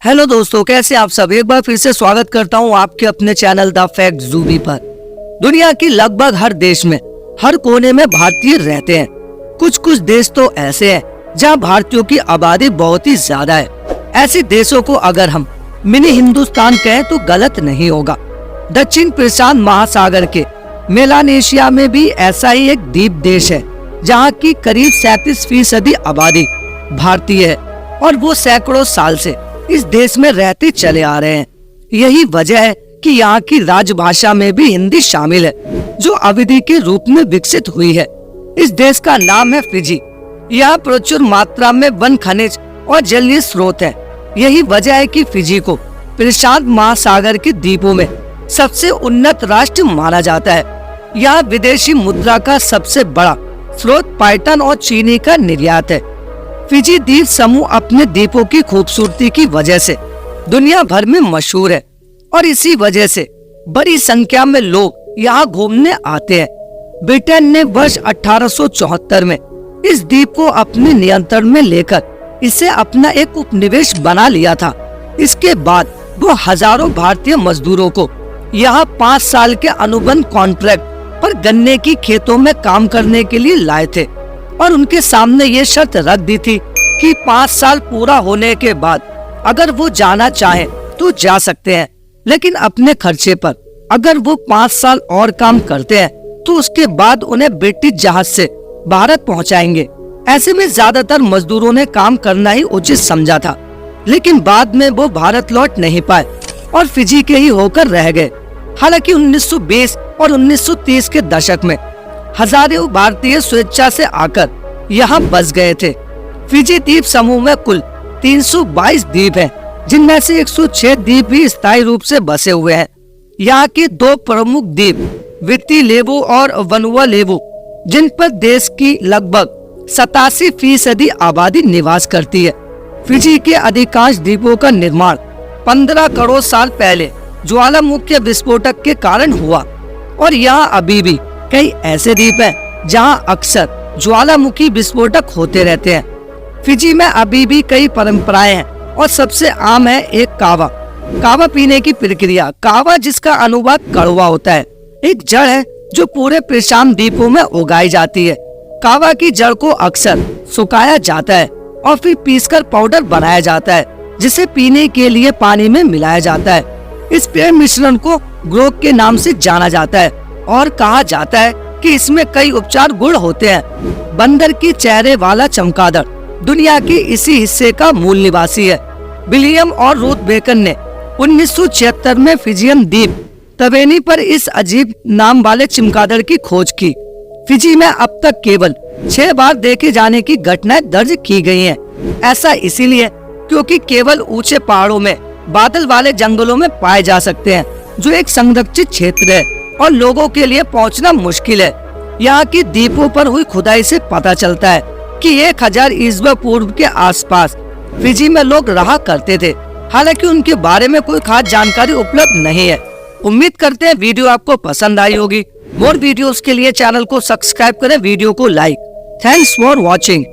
Hello दोस्तों, कैसे आप सब। एक बार फिर से स्वागत करता हूं आपके अपने चैनल द फैक्ट ज़ूबी पर। दुनिया की लगभग हर देश में, हर कोने में भारतीय रहते हैं। कुछ कुछ देश तो ऐसे हैं जहां भारतीयों की आबादी बहुत ही ज्यादा है। ऐसे देशों को अगर हम मिनी हिंदुस्तान कहें तो गलत नहीं होगा। दक्षिण प्रशांत महासागर के मेलानेशिया में भी ऐसा ही एक द्वीप देश है जहाँ की करीब 37% आबादी भारतीय है और वो सैकड़ों साल से इस देश में रहते चले आ रहे हैं। यही वजह है कि यहाँ की राजभाषा में भी हिंदी शामिल है, जो अवधि के रूप में विकसित हुई है। इस देश का नाम है फिजी। यहाँ प्रचुर मात्रा में वन खनिज और जलीय स्रोत है। यही वजह है कि फिजी को प्रशांत महासागर के द्वीपों में सबसे उन्नत राष्ट्र माना जाता है। यहाँ विदेशी मुद्रा का सबसे बड़ा स्रोत पाइटन और चीनी का निर्यात है। फिजी द्वीप समूह अपने द्वीपों की खूबसूरती की वजह से दुनिया भर में मशहूर है और इसी वजह से बड़ी संख्या में लोग यहाँ घूमने आते हैं। ब्रिटेन ने वर्ष 1874 में इस द्वीप को अपने नियंत्रण में लेकर इसे अपना एक उपनिवेश बना लिया था। इसके बाद वो हजारों भारतीय मजदूरों को यहाँ 5 साल के अनुबंध कॉन्ट्रैक्ट पर गन्ने की खेतों में काम करने के लिए लाए थे और उनके सामने ये शर्त रख दी थी कि 5 साल पूरा होने के बाद अगर वो जाना चाहे तो जा सकते हैं, लेकिन अपने खर्चे पर। अगर वो 5 साल और काम करते हैं तो उसके बाद उन्हें ब्रिटिश जहाज से भारत पहुंचाएंगे। ऐसे में ज्यादातर मजदूरों ने काम करना ही उचित समझा था, लेकिन बाद में वो भारत लौट नहीं पाए और फिजी के ही होकर रह गए। हालांकि 1920 और 1930 के दशक में हजारों भारतीय स्वेच्छा से आकर यहाँ बस गए थे। फिजी द्वीप समूह में कुल 322 द्वीप हैं, जिनमें से 106 द्वीप भी स्थायी रूप से बसे हुए हैं। यहाँ के 2 प्रमुख द्वीप विती लेवु और वनुआतुवु, जिन पर देश की लगभग 87% आबादी निवास करती है। फिजी के अधिकांश द्वीपों का निर्माण 15 करोड़ साल पहले ज्वालामुखी विस्फोटक के कारण हुआ और यहाँ अभी भी कई ऐसे द्वीप हैं जहाँ अक्सर ज्वालामुखी विस्फोटक होते रहते हैं। फिजी में अभी भी कई परंपराएं हैं और सबसे आम है एक कावा पीने की प्रक्रिया। कावा, जिसका अनुवाद कड़वा होता है, एक जड़ है जो पूरे प्रशांत द्वीपों में उगाई जाती है। कावा की जड़ को अक्सर सुखाया जाता है और फिर पीसकर पाउडर बनाया जाता है, जिसे पीने के लिए पानी में मिलाया जाता है। इस पेय मिश्रण को ग्रोक के नाम से जाना जाता है और कहा जाता है कि इसमें कई उपचार गुण होते हैं। बंदर की चेहरे वाला चमगादड़ दुनिया के इसी हिस्से का मूल निवासी है। विलियम और रूथ बेकन ने 1976 में फिजियन द्वीप तवेनी पर इस अजीब नाम वाले चमगादड़ की खोज की। फिजी में अब तक केवल 6 बार देखे जाने की घटनाएं दर्ज की गई हैं। ऐसा इसीलिए क्योंकि केवल ऊंचे पहाड़ों में, बादल वाले जंगलों में पाए जा सकते हैं, जो एक संरक्षित क्षेत्र है और लोगों के लिए पहुंचना मुश्किल है। यहाँ की द्वीपों पर हुई खुदाई से पता चलता है कि 1000 ईस्वी पूर्व के आसपास फिजी में लोग रहा करते थे। हालांकि उनके बारे में कोई खास जानकारी उपलब्ध नहीं है। उम्मीद करते हैं वीडियो आपको पसंद आई होगी। मोर वीडियोस के लिए चैनल को सब्सक्राइब करें, वीडियो को लाइक। Thanks for watching.